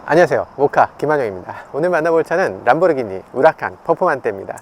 안녕하세요, 모카 김한영입니다. 오늘 만나볼 차는 람보르기니 우라칸 퍼포만테입니다.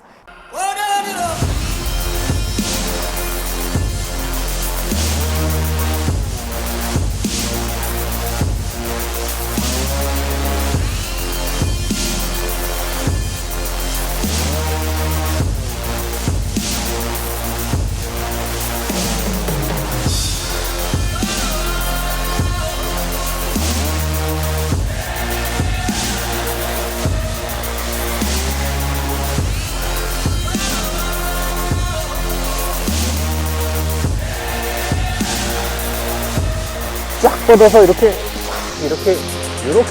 쫙 뻗어서 이렇게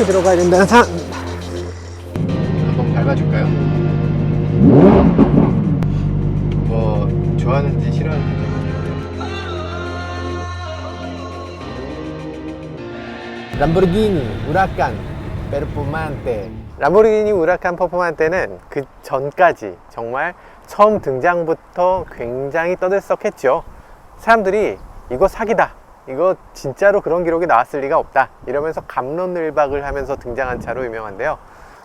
들어가야 된다는 상. 한번 밟아줄까요? 뭐 좋아하는지 싫어하는지. 람보르기니 우라칸 페르포만테. 람보르기니 우라칸 퍼포만테는 그 전까지 정말 처음 등장부터 굉장히 떠들썩했죠. 사람들이 이거 사기다, 이거 진짜로 그런 기록이 나왔을 리가 없다 이러면서 갑론을박을 하면서 등장한 차로 유명한데요.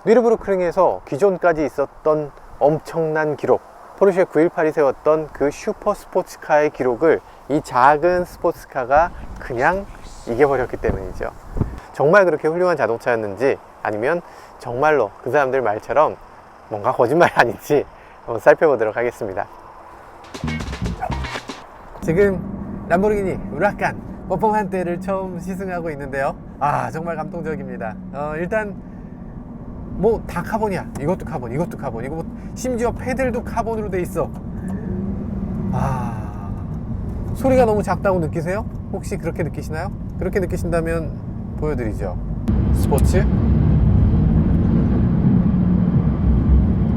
뉘르부르크링에서 기존까지 있었던 엄청난 기록, 포르쉐 918이 세웠던 그 슈퍼 스포츠카의 기록을 이 작은 스포츠카가 그냥 이겨버렸기 때문이죠. 정말 그렇게 훌륭한 자동차였는지, 아니면 정말로 그 사람들 말처럼 뭔가 거짓말 아닌지 한번 살펴보도록 하겠습니다. 지금 람보르기니 우라칸 퍼포만테를 처음 시승하고 있는데요. 정말 감동적입니다. 일단 뭐 다 카본이야. 이것도 카본, 이것도 카본, 이거 뭐 심지어 패들도 카본으로 돼 있어. 소리가 너무 작다고 느끼세요? 혹시 그렇게 느끼시나요? 그렇게 느끼신다면 보여드리죠. 스포츠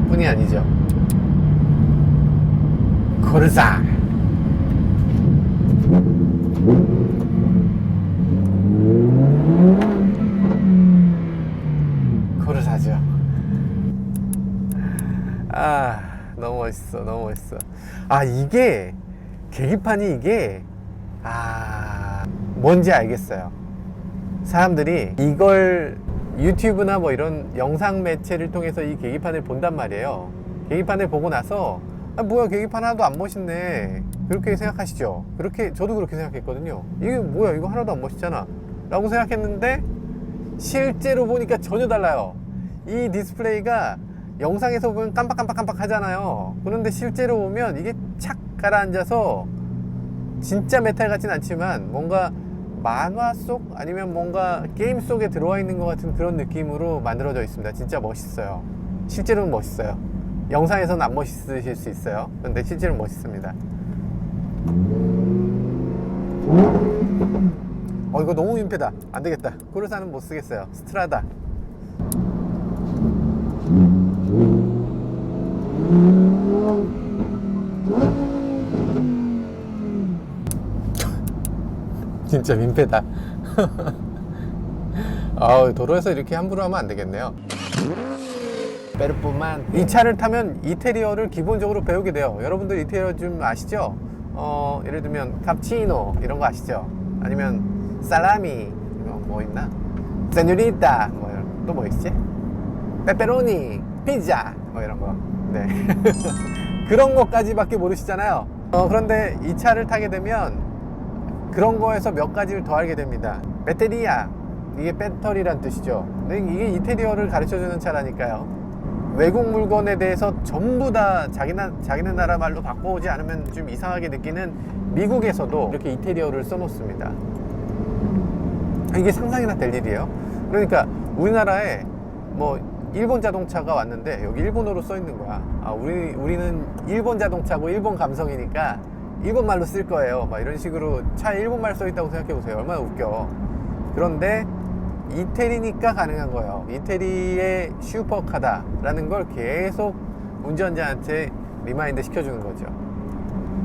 뿐이 아니죠. 코르사, 코르사죠. 너무 멋있어, 너무 멋있어. 이게 계기판이 이게 뭔지 알겠어요. 사람들이 이걸 유튜브나 뭐 이런 영상 매체를 통해서 이 계기판을 본단 말이에요. 계기판을 보고 나서 뭐야, 계기판 하나도 안 멋있네, 그렇게 생각하시죠. 저도 그렇게 생각했거든요. 이게 뭐야, 이거 하나도 안 멋있잖아 라고 생각했는데, 실제로 보니까 전혀 달라요. 이 디스플레이가 영상에서 보면 깜빡깜빡 하잖아요. 그런데 실제로 보면 이게 착 가라앉아서 진짜 메탈 같진 않지만 뭔가 만화 속, 아니면 뭔가 게임 속에 들어와 있는 것 같은 그런 느낌으로 만들어져 있습니다. 진짜 멋있어요. 실제로는 멋있어요. 영상에서는 안 멋있으실 수 있어요. 근데 실제로는 멋있습니다. 이거 너무 민폐다. 안 되겠다. 코르사는 못 쓰겠어요. 스트라다. 진짜 민폐다. 도로에서 이렇게 함부로 하면 안 되겠네요. 페르포만. 이 차를 타면 이태리어를 기본적으로 배우게 돼요. 여러분들 이태리어 좀 아시죠? 예를 들면 카푸치노 이런 거 아시죠? 아니면 살라미, 뭐 있나? 세뇨리타, 또 뭐 있지? 페페로니, 피자, 뭐 이런 거. 네. 그런 거까지밖에 모르시잖아요. 그런데 이 차를 타게 되면 그런 거에서 몇 가지를 더 알게 됩니다. 배터리야, 이게 배터리란 뜻이죠. 근데 이게 이태리어를 가르쳐주는 차라니까요. 외국 물건에 대해서 전부 다 자기네 나라 말로 바꿔오지 않으면 좀 이상하게 느끼는 미국에서도 이렇게 이태리어를 써놓습니다. 이게 상상이나 될 일이에요. 그러니까 우리나라에 뭐 일본 자동차가 왔는데 여기 일본어로 써 있는 거야. 우리는 일본 자동차고 일본 감성이니까 일본 말로 쓸 거예요. 막 이런 식으로 차에 일본 말 써 있다고 생각해 보세요. 얼마나 웃겨. 그런데 이태리니까 가능한 거예요. 이태리의 슈퍼카다라는 걸 계속 운전자한테 리마인드 시켜주는 거죠.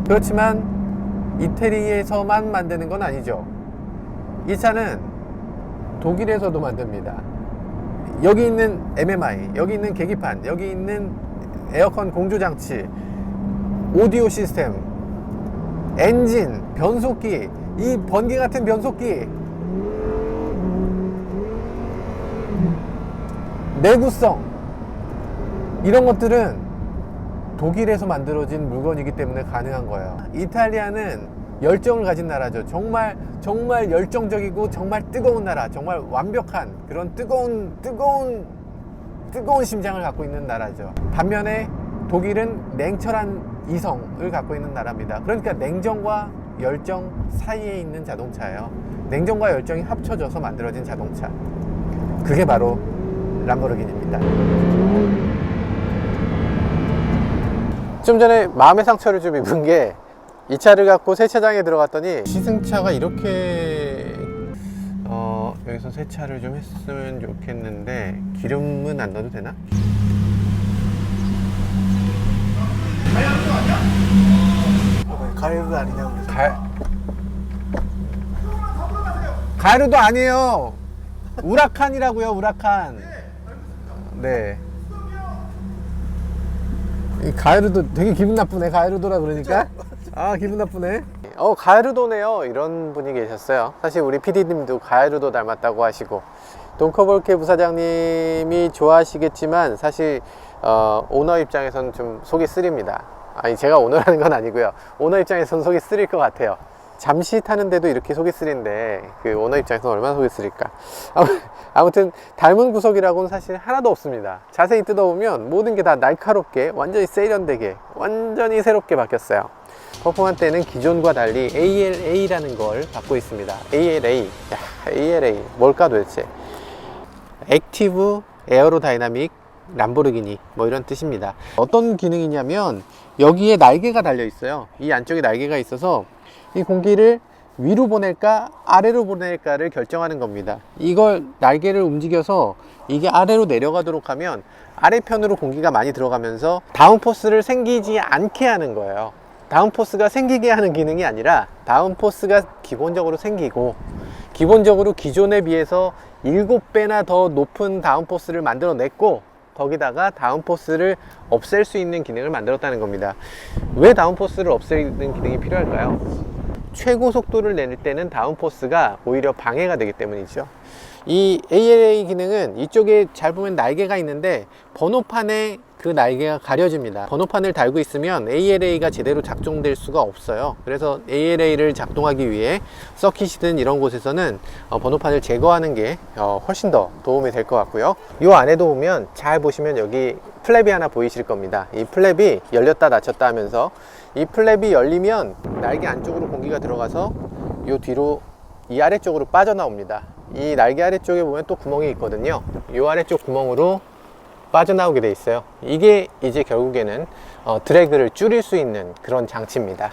그렇지만 이태리에서만 만드는 건 아니죠. 이 차는 독일에서도 만듭니다. 여기 있는 MMI, 여기 있는 계기판, 여기 있는 에어컨 공조장치, 오디오 시스템, 엔진, 변속기, 이 번개 같은 변속기, 내구성, 이런 것들은 독일에서 만들어진 물건이기 때문에 가능한 거예요. 이탈리아는 열정을 가진 나라죠. 정말 열정적이고 정말 뜨거운 나라, 정말 완벽한 그런 뜨거운 심장을 갖고 있는 나라죠. 반면에 독일은 냉철한 이성을 갖고 있는 나라입니다. 그러니까 냉정과 열정 사이에 있는 자동차예요. 냉정과 열정이 합쳐져서 만들어진 자동차, 그게 바로 람보르기니입니다. 좀 전에 마음의 상처를 좀 입은 게, 이 차를 갖고 세차장에 들어갔더니 시승차가 이렇게 여기서 세차를 좀 했으면 좋겠는데 기름은 안 넣어도 되나? 가이드 아니냐고. 가이르도 아니에요. 우라칸이라고요. 우라칸. 네. 이 가이르도 되게 기분 나쁘네. 가이르도라 그러니까. 아, 기분 나쁘네. 가이르도네요. 이런 분이 계셨어요. 사실 우리 PD님도 가이르도 닮았다고 하시고, 돈커볼케 부사장님이 좋아하시겠지만 사실 오너 입장에서는 좀 속이 쓰립니다. 아니, 제가 오너라는 건 아니고요. 오너 입장에서는 속이 쓰릴 것 같아요. 잠시 타는데도 이렇게 속이 쓰린데 그 오너 입장에서는 얼마나 속이 쓰릴까. 아무튼 닮은 구석이라고는 사실 하나도 없습니다. 자세히 뜯어보면 모든 게 다 날카롭게, 완전히 세련되게, 완전히 새롭게 바뀌었어요. 퍼포먼테는 기존과 달리 ALA라는 걸 갖고 있습니다. ALA, ALA 뭘까 도대체? 액티브 에어로다이나믹 람보르기니, 뭐 이런 뜻입니다. 어떤 기능이냐면 여기에 날개가 달려 있어요. 이 안쪽에 날개가 있어서 이 공기를 위로 보낼까 아래로 보낼까를 결정하는 겁니다. 이걸 날개를 움직여서 이게 아래로 내려가도록 하면 아래편으로 공기가 많이 들어가면서 다운포스를 생기지 않게 하는 거예요. 다운포스가 생기게 하는 기능이 아니라 다운포스가 기본적으로 생기고, 기본적으로 기존에 비해서 7배나 더 높은 다운포스를 만들어냈고, 거기다가 다운포스를 없앨 수 있는 기능을 만들었다는 겁니다. 왜 다운포스를 없애는 기능이 필요할까요? 최고 속도를 낼 때는 다운포스가 오히려 방해가 되기 때문이죠. 이 ALA 기능은 이쪽에 잘 보면 날개가 있는데 번호판에 그 날개가 가려집니다. 번호판을 달고 있으면 ALA가 제대로 작동될 수가 없어요. 그래서 ALA를 작동하기 위해 서킷이든 이런 곳에서는 번호판을 제거하는 게 훨씬 더 도움이 될 것 같고요. 이 안에도 보면, 잘 보시면 여기 플랩이 하나 보이실 겁니다. 이 플랩이 열렸다 닫혔다 하면서, 이 플랩이 열리면 날개 안쪽으로 공기가 들어가서 이 뒤로 이 아래쪽으로 빠져나옵니다. 이 날개 아래쪽에 보면 또 구멍이 있거든요. 이 아래쪽 구멍으로 빠져나오게 돼 있어요. 이게 이제 결국에는 드래그를 줄일 수 있는 그런 장치입니다.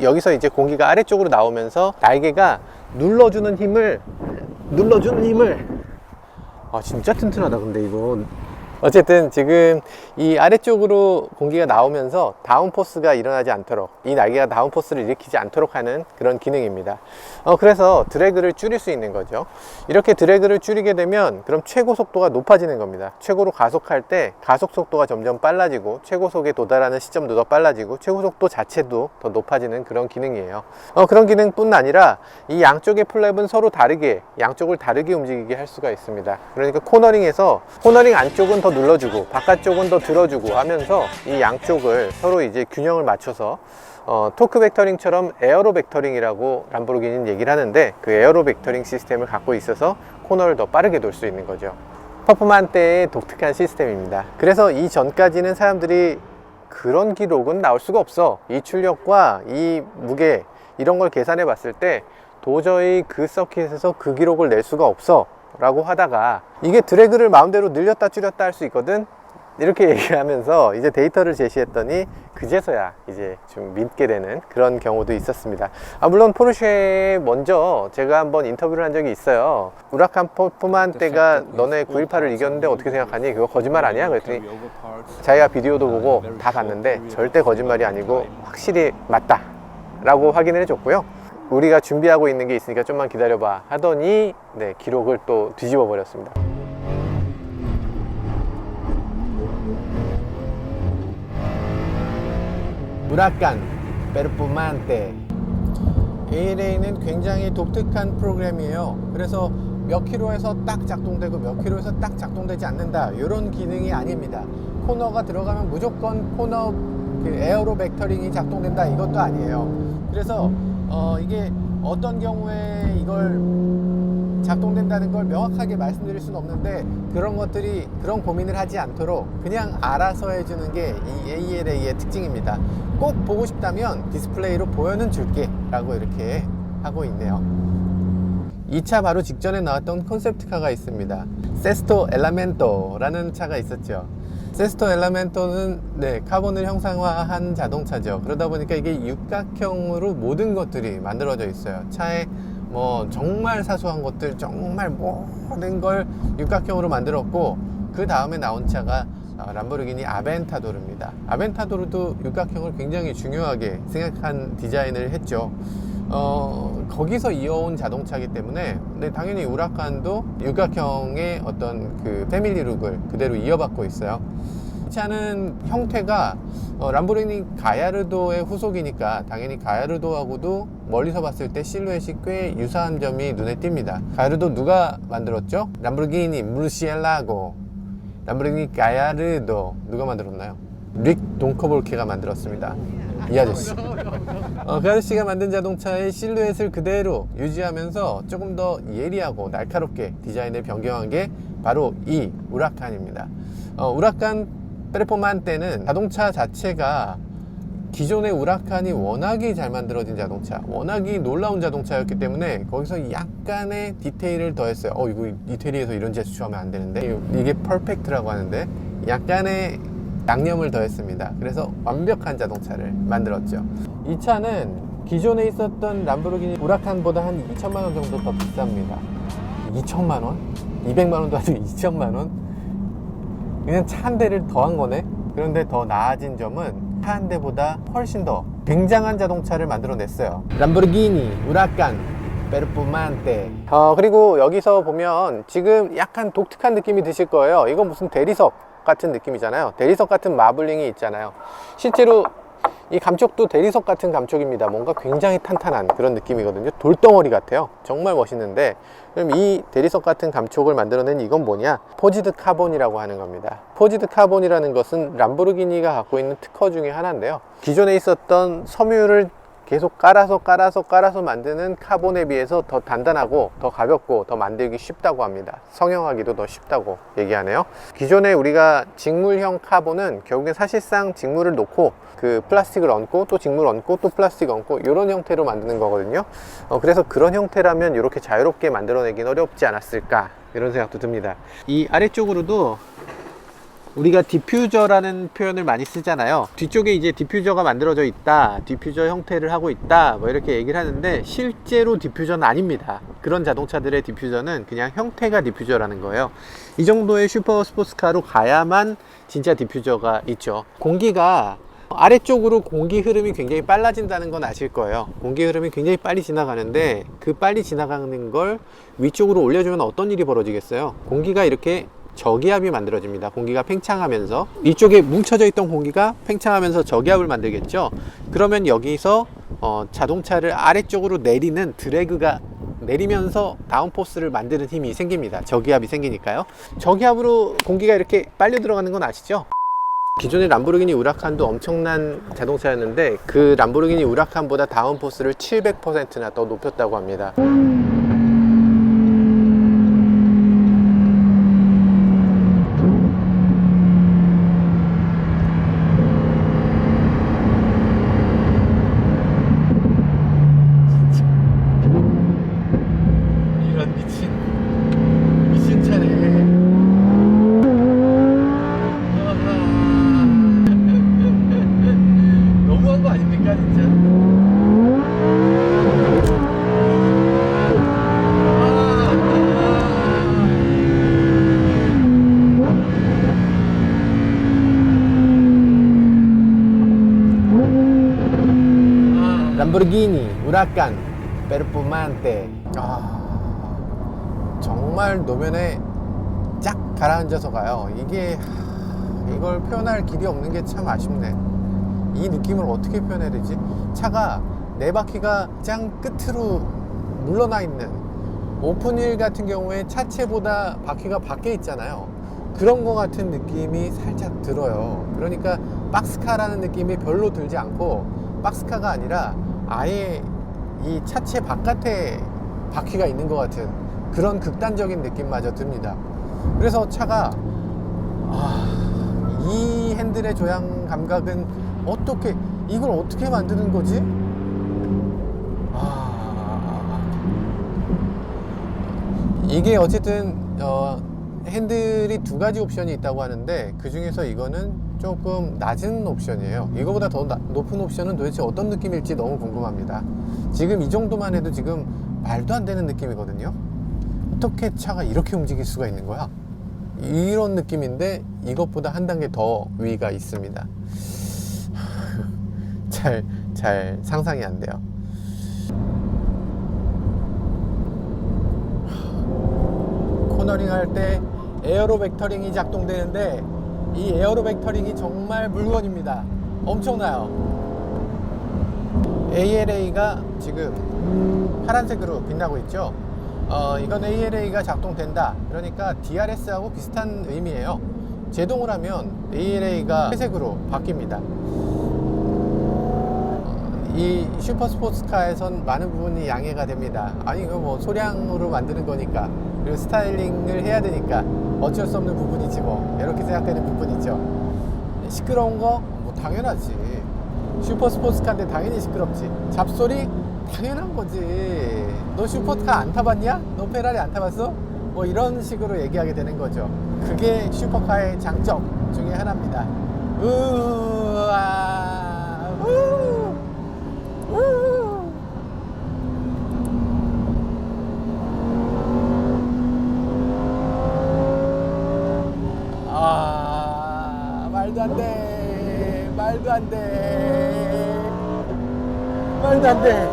여기서 이제 공기가 아래쪽으로 나오면서 날개가 눌러주는 힘을 진짜 튼튼하다. 근데 이거 어쨌든 지금 이 아래쪽으로 공기가 나오면서 다운포스가 일어나지 않도록, 이 날개가 다운포스를 일으키지 않도록 하는 그런 기능입니다. 그래서 드래그를 줄일 수 있는 거죠. 이렇게 드래그를 줄이게 되면 그럼 최고 속도가 높아지는 겁니다. 최고로 가속할 때 가속 속도가 점점 빨라지고, 최고속에 도달하는 시점도 더 빨라지고, 최고 속도 자체도 더 높아지는 그런 기능이에요. 그런 기능뿐 아니라 이 양쪽의 플랩은 서로 다르게, 양쪽을 다르게 움직이게 할 수가 있습니다. 그러니까 코너링 안쪽은 더 눌러주고 바깥쪽은 더 들어주고 하면서 이 양쪽을 서로 이제 균형을 맞춰서 토크 벡터링처럼 에어로 벡터링이라고 람보르기니는 얘기를 하는데, 그 에어로 벡터링 시스템을 갖고 있어서 코너를 더 빠르게 돌 수 있는 거죠. 퍼포먼테의 독특한 시스템입니다. 그래서 이 전까지는 사람들이 그런 기록은 나올 수가 없어, 이 출력과 이 무게 이런 걸 계산해 봤을 때 도저히 그 서킷에서 그 기록을 낼 수가 없어 라고 하다가, 이게 드래그를 마음대로 늘렸다 줄였다 할 수 있거든, 이렇게 얘기하면서 이제 데이터를 제시했더니 그제서야 이제 좀 믿게 되는 그런 경우도 있었습니다. 물론 포르쉐 먼저 제가 한번 인터뷰를 한 적이 있어요. 우라칸 퍼포먼테가 너네 918을 이겼는데 어떻게 생각하니? 그거 거짓말 아니야? 그랬더니 자기가 비디오도 보고 다 봤는데 절대 거짓말이 아니고 확실히 맞다 라고 확인을 해줬고요. 우리가 준비하고 있는 게 있으니까 좀만 기다려봐 하더니 기록을 또 뒤집어 버렸습니다. 우라칸 페르포만테 ALA는 굉장히 독특한 프로그램이에요. 그래서 몇 킬로에서 딱 작동되고 몇 킬로에서 딱 작동되지 않는다, 이런 기능이 아닙니다. 코너가 들어가면 무조건 코너 그 에어로 벡터링이 작동된다, 이것도 아니에요. 그래서 이게 어떤 경우에 이걸 작동된다는 걸 명확하게 말씀드릴 수는 없는데, 그런 고민을 하지 않도록 그냥 알아서 해주는 게 이 ALA의 특징입니다. 꼭 보고 싶다면 디스플레이로 보여는 줄게 라고 이렇게 하고 있네요. 이 차 바로 직전에 나왔던 콘셉트카가 있습니다. 세스토 엘라멘토라는 차가 있었죠. 세스토 엘라멘토는 카본을 형상화한 자동차죠. 그러다 보니까 이게 육각형으로 모든 것들이 만들어져 있어요. 차에 뭐 정말 사소한 것들, 정말 모든 걸 육각형으로 만들었고, 그 다음에 나온 차가 람보르기니 아벤타도르입니다. 아벤타도르도 육각형을 굉장히 중요하게 생각한 디자인을 했죠. 거기서 이어온 자동차이기 때문에, 당연히 우라칸도 육각형의 어떤 그 패밀리 룩을 그대로 이어받고 있어요. 이 차는 형태가 람보르기니 가야르도의 후속이니까 당연히 가야르도하고도 멀리서 봤을 때 실루엣이 꽤 유사한 점이 눈에 띕니다. 가야르도 누가 만들었죠? 람보르기니 무르시엘라고. 람보르기니 가야르도 누가 만들었나요? 릭 동커볼케가 만들었습니다. 이 아저씨. 그 아저씨가 만든 자동차의 실루엣을 그대로 유지하면서 조금 더 예리하고 날카롭게 디자인을 변경한 게 바로 이 우라칸입니다. 우라칸 페르포만테는 자동차 자체가 기존의 우라칸이 워낙에 잘 만들어진 자동차, 워낙에 놀라운 자동차였기 때문에 거기서 약간의 디테일을 더했어요. 이거 이태리에서 이런 제스처하면 안 되는데, 이게 퍼펙트라고 하는데 약간의 양념을 더했습니다. 그래서 완벽한 자동차를 만들었죠. 이 차는 기존에 있었던 람보르기니 우라칸보다 한 2천만 원 정도 더 비쌉니다. 2천만 원? 200만 원도 아니고 2천만 원? 그냥 차 한 대를 더한 거네. 그런데 더 나아진 점은 차 한 대보다 훨씬 더 굉장한 자동차를 만들어냈어요. 람보르기니 우라칸 페르포만테. 그리고 여기서 보면 지금 약간 독특한 느낌이 드실 거예요. 이건 무슨 대리석 같은 느낌이잖아요. 대리석 같은 마블링이 있잖아요. 실제로 이 감촉도 대리석 같은 감촉입니다. 뭔가 굉장히 탄탄한 그런 느낌이거든요. 돌덩어리 같아요. 정말 멋있는데, 그럼 이 대리석 같은 감촉을 만들어낸 이건 뭐냐? 포지드 카본이라고 하는 겁니다. 포지드 카본이라는 것은 람보르기니가 갖고 있는 특허 중에 하나인데요. 기존에 있었던 섬유를 계속 깔아서 만드는 카본에 비해서 더 단단하고 더 가볍고 더 만들기 쉽다고 합니다. 성형하기도 더 쉽다고 얘기하네요. 기존에 우리가 직물형 카본은 결국엔 사실상 직물을 놓고 그 플라스틱을 얹고 또 직물 얹고 또 플라스틱 얹고 이런 형태로 만드는 거거든요. 그래서 그런 형태라면 이렇게 자유롭게 만들어내긴 어렵지 않았을까, 이런 생각도 듭니다. 이 아래쪽으로도 우리가 디퓨저라는 표현을 많이 쓰잖아요. 뒤쪽에 이제 디퓨저가 만들어져 있다, 디퓨저 형태를 하고 있다, 뭐 이렇게 얘기를 하는데, 실제로 디퓨저는 아닙니다. 그런 자동차들의 디퓨저는 그냥 형태가 디퓨저라는 거예요. 이 정도의 슈퍼 스포츠카로 가야만 진짜 디퓨저가 있죠. 공기가 아래쪽으로 공기 흐름이 굉장히 빨라진다는 건 아실 거예요. 공기 흐름이 굉장히 빨리 지나가는데, 그 빨리 지나가는 걸 위쪽으로 올려주면 어떤 일이 벌어지겠어요? 공기가 이렇게 저기압이 만들어집니다. 공기가 팽창하면서 이쪽에 뭉쳐져 있던 공기가 팽창하면서 저기압을 만들겠죠. 그러면 여기서 자동차를 아래쪽으로 내리는 드래그가 내리면서 다운포스를 만드는 힘이 생깁니다. 저기압이 생기니까요. 저기압으로 공기가 이렇게 빨려 들어가는 건 아시죠? 기존의 람보르기니 우라칸도 엄청난 자동차였는데, 그 람보르기니 우라칸보다 다운포스를 700%나 더 높였다고 합니다. 미친 차네. 너무한 거 아닙니까, 진짜? 람보르기니 우라칸 페르포만테. 정말 노면에 쫙 가라앉아서 가요. 이걸 표현할 길이 없는 게 참 아쉽네. 이 느낌을 어떻게 표현해야 되지? 차가 네 바퀴가 짱 끝으로 물러나 있는 오픈휠 같은 경우에 차체보다 바퀴가 밖에 있잖아요. 그런 거 같은 느낌이 살짝 들어요. 그러니까 박스카라는 느낌이 별로 들지 않고, 박스카가 아니라 아예 이 차체 바깥에 바퀴가 있는 것 같은 그런 극단적인 느낌마저 듭니다. 그래서 차가 이 핸들의 조향 감각은 이걸 어떻게 만드는 거지? 이게 어쨌든 핸들이 두 가지 옵션이 있다고 하는데, 그 중에서 이거는 조금 낮은 옵션이에요. 이거보다 더 높은 옵션은 도대체 어떤 느낌일지 너무 궁금합니다. 지금 이 정도만 해도 지금 말도 안 되는 느낌이거든요. 어떻게 차가 이렇게 움직일 수가 있는 거야? 이런 느낌인데 이것보다 한 단계 더 위가 있습니다. 잘 상상이 안 돼요. 코너링 할 때 에어로 벡터링이 작동되는데, 이 에어로 벡터링이 정말 물건입니다. 엄청나요. ALA가 지금 파란색으로 빛나고 있죠. 이건 ALA가 작동된다, 그러니까 DRS하고 비슷한 의미예요. 제동을 하면 ALA가 회색으로 바뀝니다. 이 슈퍼스포츠카에선 많은 부분이 양해가 됩니다. 아니 이거 뭐 소량으로 만드는 거니까, 그리고 스타일링을 해야 되니까 어쩔 수 없는 부분이지 뭐, 이렇게 생각되는 부분이죠. 시끄러운 거? 뭐 당연하지. 슈퍼스포츠카인데 당연히 시끄럽지. 잡소리? 당연한 거지. 너 슈퍼카 안 타봤냐? 너 페라리 안 타봤어? 뭐 이런 식으로 얘기하게 되는 거죠. 그게 슈퍼카의 장점 중에 하나입니다. 말도 안 돼. 말도 안 돼. 말도 안 돼.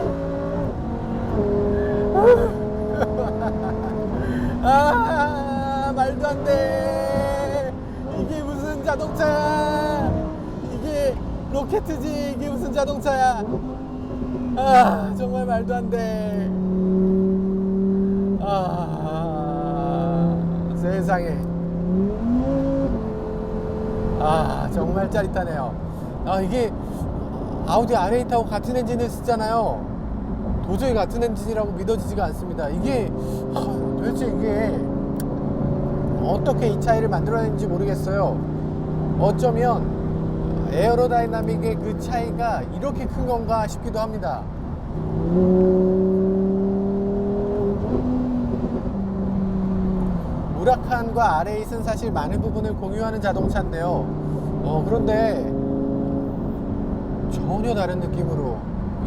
말도 안 돼. 이게 무슨 자동차야? 이게 로켓이지. 이게 무슨 자동차야? 정말 말도 안 돼. 세상에. 정말 짜릿하네요. 이게 아우디 R8하고 같은 엔진을 쓰잖아요. 도저히 같은 엔진이라고 믿어지지가 않습니다. 이게 도대체 이게 어떻게 이 차이를 만들어냈는지 모르겠어요. 어쩌면 에어로다이나믹의 그 차이가 이렇게 큰 건가 싶기도 합니다. 무라칸과 R8은 사실 많은 부분을 공유하는 자동차인데요. 그런데 전혀 다른 느낌으로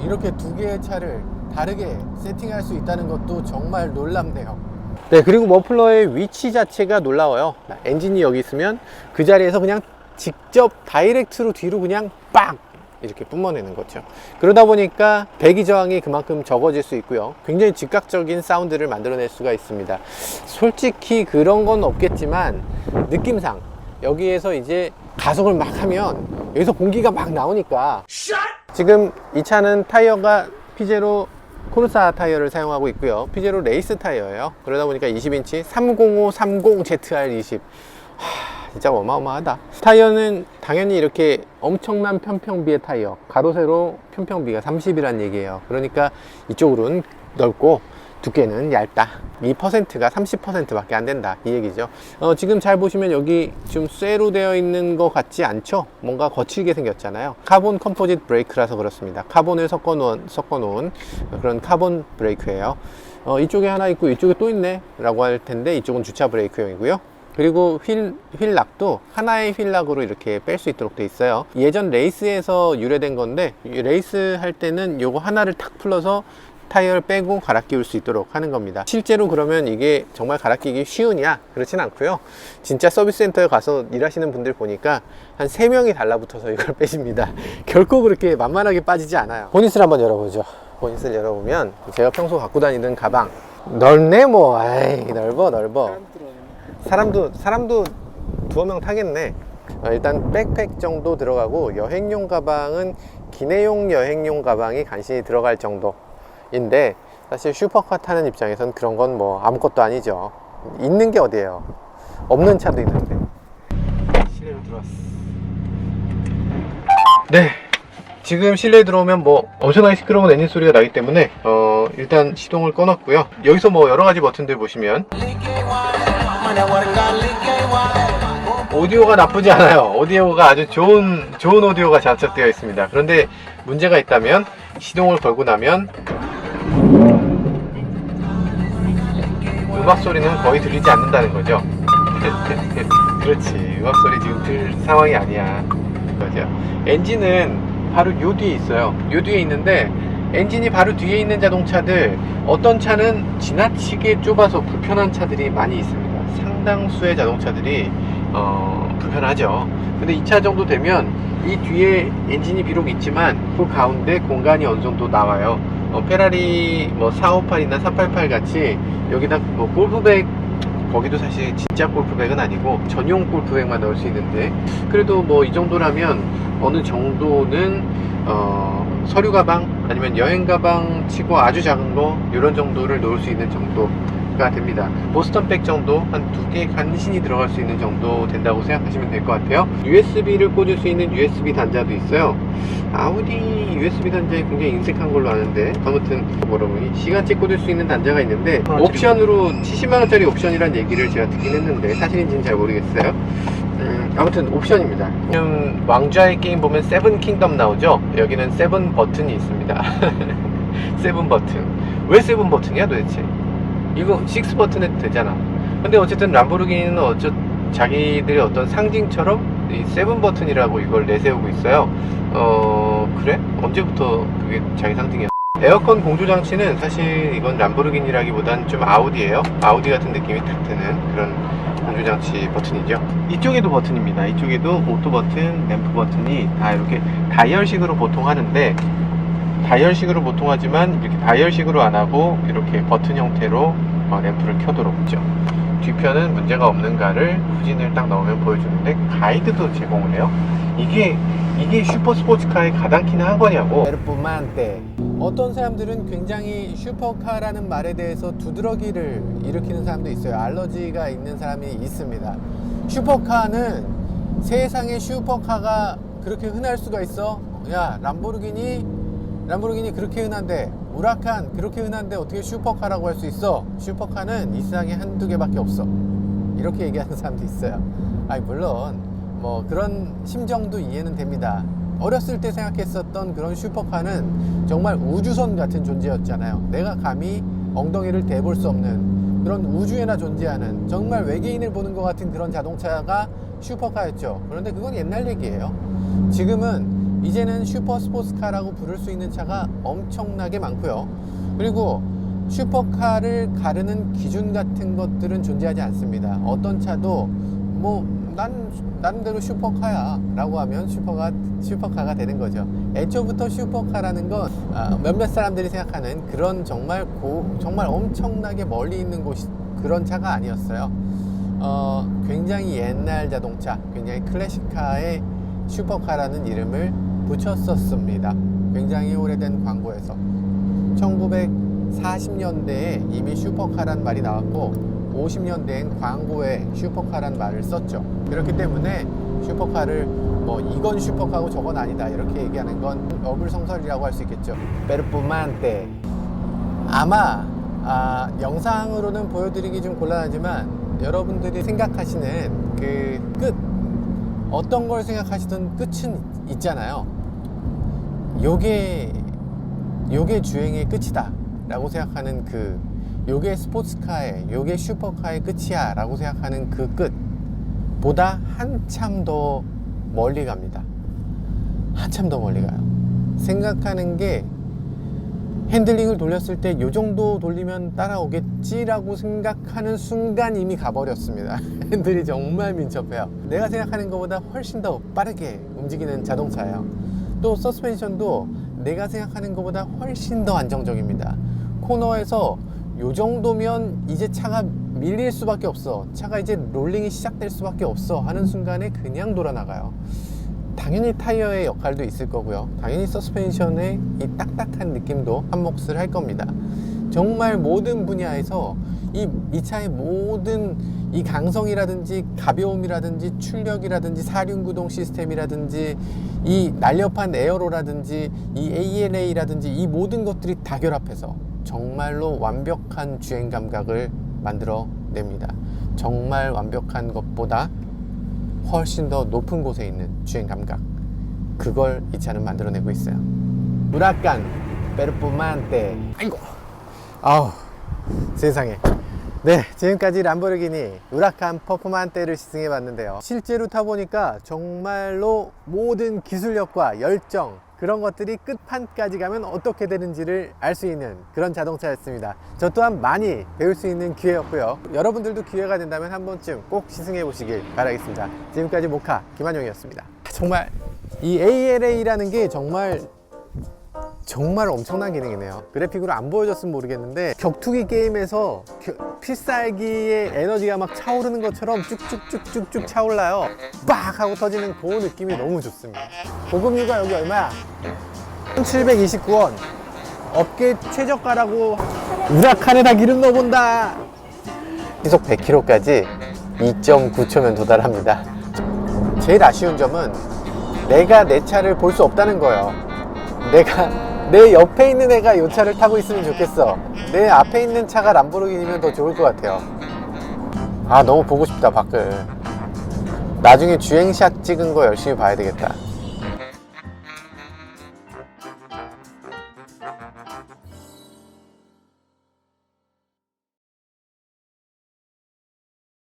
이렇게 두 개의 차를 다르게 세팅할 수 있다는 것도 정말 놀랍네요. 네, 그리고 머플러의 위치 자체가 놀라워요. 엔진이 여기 있으면 그 자리에서 그냥 직접 다이렉트로 뒤로 그냥 빵! 이렇게 뿜어내는 거죠. 그러다 보니까 배기 저항이 그만큼 적어질 수 있고요. 굉장히 즉각적인 사운드를 만들어낼 수가 있습니다. 솔직히 그런 건 없겠지만 느낌상 여기에서 이제 가속을 막 하면 여기서 공기가 막 나오니까, 지금 이 차는 타이어가 피제로 코르사 타이어를 사용하고 있고요. 피제로 레이스 타이어예요. 그러다 보니까 20인치 30530ZR20 진짜 어마어마하다. 타이어는 당연히 이렇게 엄청난 편평비의 타이어, 가로 세로 편평비가 30이란 얘기예요. 그러니까 이쪽으로는 넓고 두께는 얇다. 2%가 30%밖에 안 된다, 이 얘기죠. 지금 잘 보시면 여기 좀 쇠로 되어 있는 것 같지 않죠? 뭔가 거칠게 생겼잖아요. 카본 컴포짓 브레이크라서 그렇습니다. 카본을 섞어 놓은 그런 카본 브레이크예요. 이쪽에 하나 있고 이쪽에 또 있네 라고 할 텐데, 이쪽은 주차 브레이크용이고요. 그리고 휠락도 하나의 휠락으로 이렇게 뺄 수 있도록 돼 있어요. 예전 레이스에서 유래된 건데, 레이스 할 때는 요거 하나를 탁 풀러서 타이어를 빼고 갈아 끼울 수 있도록 하는 겁니다. 실제로 그러면 이게 정말 갈아 끼기 쉬우냐? 그렇진 않고요. 진짜 서비스 센터에 가서 일하시는 분들 보니까 한 3명이 달라붙어서 이걸 빼십니다. 결코 그렇게 만만하게 빠지지 않아요. 보닛을 한번 열어보죠. 보닛을 열어보면 제가 평소 갖고 다니던 가방, 넓네 뭐. 아이, 넓어. 사람도 두어 명 타겠네. 일단 백팩 정도 들어가고, 여행용 가방은 기내용 여행용 가방이 간신히 들어갈 정도인데, 사실 슈퍼카 타는 입장에선 그런 건 뭐 아무것도 아니죠. 있는 게 어디예요? 없는 차도 있는데. 실내로 들어왔어. 네, 지금 실내에 들어오면 뭐 엄청나게 시끄러운 엔진 소리가 나기 때문에 일단 시동을 꺼놨고요. 여기서 뭐 여러가지 버튼들 보시면 오디오가 나쁘지 않아요. 오디오가 아주 좋은 오디오가 장착되어 있습니다. 그런데 문제가 있다면 시동을 걸고 나면 음악 소리는 거의 들리지 않는다는 거죠. 그렇지, 음악 소리 지금 들 상황이 아니야. 그죠? 엔진은 바로 요 뒤에 있어요. 요 뒤에 있는데 엔진이 바로 뒤에 있는 자동차들, 어떤 차는 지나치게 좁아서 불편한 차들이 많이 있습니다. 상당수의 자동차들이 불편하죠. 근데 이 차 정도 되면 이 뒤에 엔진이 비록 있지만 그 가운데 공간이 어느 정도 나와요. 페라리 뭐 458이나 488 같이 여기다 뭐 골프백, 거기도 사실 진짜 골프백은 아니고 전용 골프백만 넣을 수 있는데, 그래도 뭐 이 정도라면 어느 정도는 서류 가방 아니면 여행 가방 치고 아주 작은 거 이런 정도를 넣을 수 있는 정도가 됩니다. 보스턴백 정도 한 2개 간신히 들어갈 수 있는 정도 된다고 생각하시면 될 것 같아요. USB를 꽂을 수 있는 USB 단자도 있어요. 아우디 USB 단자에 굉장히 인색한 걸로 아는데, 아무튼 뭐라고 시간째 꽂을 수 있는 단자가 있는데 옵션으로 70만원짜리 옵션이란 얘기를 제가 듣긴 했는데 사실인지는 잘 모르겠어요. 아무튼 옵션입니다. 지금 왕좌의 게임 보면 세븐 킹덤 나오죠? 여기는 세븐 버튼이 있습니다. 세븐 버튼. 왜 세븐 버튼이야 도대체? 이거 6 버튼 해도 되잖아. 근데 어쨌든 람보르기니는 자기들의 어떤 상징처럼 이 세븐 버튼이라고 이걸 내세우고 있어요. 그래? 언제부터 그게 자기 상징이야? 에어컨 공조 장치는 사실 이건 람보르기니라기보단 좀 아우디예요. 아우디 같은 느낌이 탁 드는 그런 공조장치 버튼이죠. 이쪽에도 버튼입니다. 이쪽에도 오토 버튼, 램프 버튼이 다 이렇게 다이얼식으로 보통 하는데, 다이얼식으로 보통 하지만 이렇게 다이얼식으로 안 하고 이렇게 버튼 형태로 램프를 켜도록 있죠. 뒤편은 문제가 없는가를 후진을 딱 넣으면 보여주는데 가이드도 제공을 해요. 이게 슈퍼 스포츠카의 가당키는 한 거냐고. 어떤 사람들은 굉장히 슈퍼카라는 말에 대해서 두드러기를 일으키는 사람도 있어요. 알러지가 있는 사람이 있습니다. 슈퍼카는, 세상에 슈퍼카가 그렇게 흔할 수가 있어? 야, 람보르기니 그렇게 흔한데, 우라칸 그렇게 흔한데 어떻게 슈퍼카라고 할 수 있어? 슈퍼카는 이 세상에 한두 개밖에 없어. 이렇게 얘기하는 사람도 있어요. 물론 뭐 그런 심정도 이해는 됩니다. 어렸을 때 생각했었던 그런 슈퍼카는 정말 우주선 같은 존재였잖아요. 내가 감히 엉덩이를 대볼 수 없는 그런 우주에나 존재하는 정말 외계인을 보는 것 같은 그런 자동차가 슈퍼카였죠. 그런데 그건 옛날 얘기예요. 지금은 이제는 슈퍼 스포츠카라고 부를 수 있는 차가 엄청나게 많고요. 그리고 슈퍼카를 가르는 기준 같은 것들은 존재하지 않습니다. 어떤 차도 뭐 난 나름대로 슈퍼카야 라고 하면 슈퍼카가 되는 거죠. 애초부터 슈퍼카라는 건 몇몇 사람들이 생각하는 그런 정말 엄청나게 멀리 있는 그런 차가 아니었어요. 굉장히 옛날 자동차, 굉장히 클래식카의 슈퍼카라는 이름을 붙였었습니다. 굉장히 오래된 광고에서 1940년대에 이미 슈퍼카란 말이 나왔고 50년대엔 광고에 슈퍼카란 말을 썼죠. 그렇기 때문에 슈퍼카를 뭐 이건 슈퍼카고 저건 아니다 이렇게 얘기하는 건 어불성설이라고 할 수 있겠죠. 페르푸만테. 아마 영상으로는 보여드리기 좀 곤란하지만 여러분들이 생각하시는 그 끝, 어떤 걸 생각하시던 끝은 있잖아요. 요게 주행의 끝이다 라고 생각하는 요게 스포츠카의, 요게 슈퍼카의 끝이야 라고 생각하는 그 끝보다 한참 더 멀리 갑니다. 한참 더 멀리 가요. 생각하는 게 핸들링을 돌렸을 때 요 정도 돌리면 따라오겠지라고 생각하는 순간 이미 가버렸습니다. 핸들이 정말 민첩해요. 내가 생각하는 것보다 훨씬 더 빠르게 움직이는 자동차예요. 또 서스펜션도 내가 생각하는 것보다 훨씬 더 안정적입니다. 코너에서 요 정도면 이제 차가 밀릴 수밖에 없어, 차가 이제 롤링이 시작될 수밖에 없어 하는 순간에 그냥 돌아나가요. 당연히 타이어의 역할도 있을 거고요. 당연히 서스펜션의 이 딱딱한 느낌도 한 몫을 할 겁니다. 정말 모든 분야에서 이 차의 모든 이 강성이라든지 가벼움이라든지 출력이라든지 사륜구동 시스템이라든지 이 날렵한 에어로라든지 이 ALA라든지 이 모든 것들이 다 결합해서 정말로 완벽한 주행 감각을 만들어 냅니다. 정말 완벽한 것보다 훨씬 더 높은 곳에 있는 주행 감각, 그걸 이 차는 만들어내고 있어요. 우라칸 페르포만테. 아이고, 아우 세상에. 네, 지금까지 람보르기니 우라칸 퍼포만테를 시승해 봤는데요, 실제로 타보니까 정말로 모든 기술력과 열정, 그런 것들이 끝판까지 가면 어떻게 되는지를 알 수 있는 그런 자동차였습니다. 저 또한 많이 배울 수 있는 기회였고요. 여러분들도 기회가 된다면 한 번쯤 꼭 시승해 보시길 바라겠습니다. 지금까지 모카 김한용이었습니다. 정말 이 ALA라는 게 정말 엄청난 기능이네요. 그래픽으로 안 보여줬으면 모르겠는데 격투기 게임에서 필살기의 에너지가 막 차오르는 것처럼 쭉쭉쭉쭉쭉 차올라요. 빡 하고 터지는 그 느낌이 너무 좋습니다. 보급료가 여기 얼마야? 1,729원. 업계 최저가라고. 우라칸에다 기름 넣어본다. 시속 100km까지 2.9초면 도달합니다. 제일 아쉬운 점은 내가 내 차를 볼 수 없다는 거예요. 내 옆에 있는 애가 이 차를 타고 있으면 좋겠어. 내 앞에 있는 차가 람보르기니면 더 좋을 것 같아요. 아, 너무 보고 싶다 밖을. 나중에 주행샷 찍은 거 열심히 봐야 되겠다.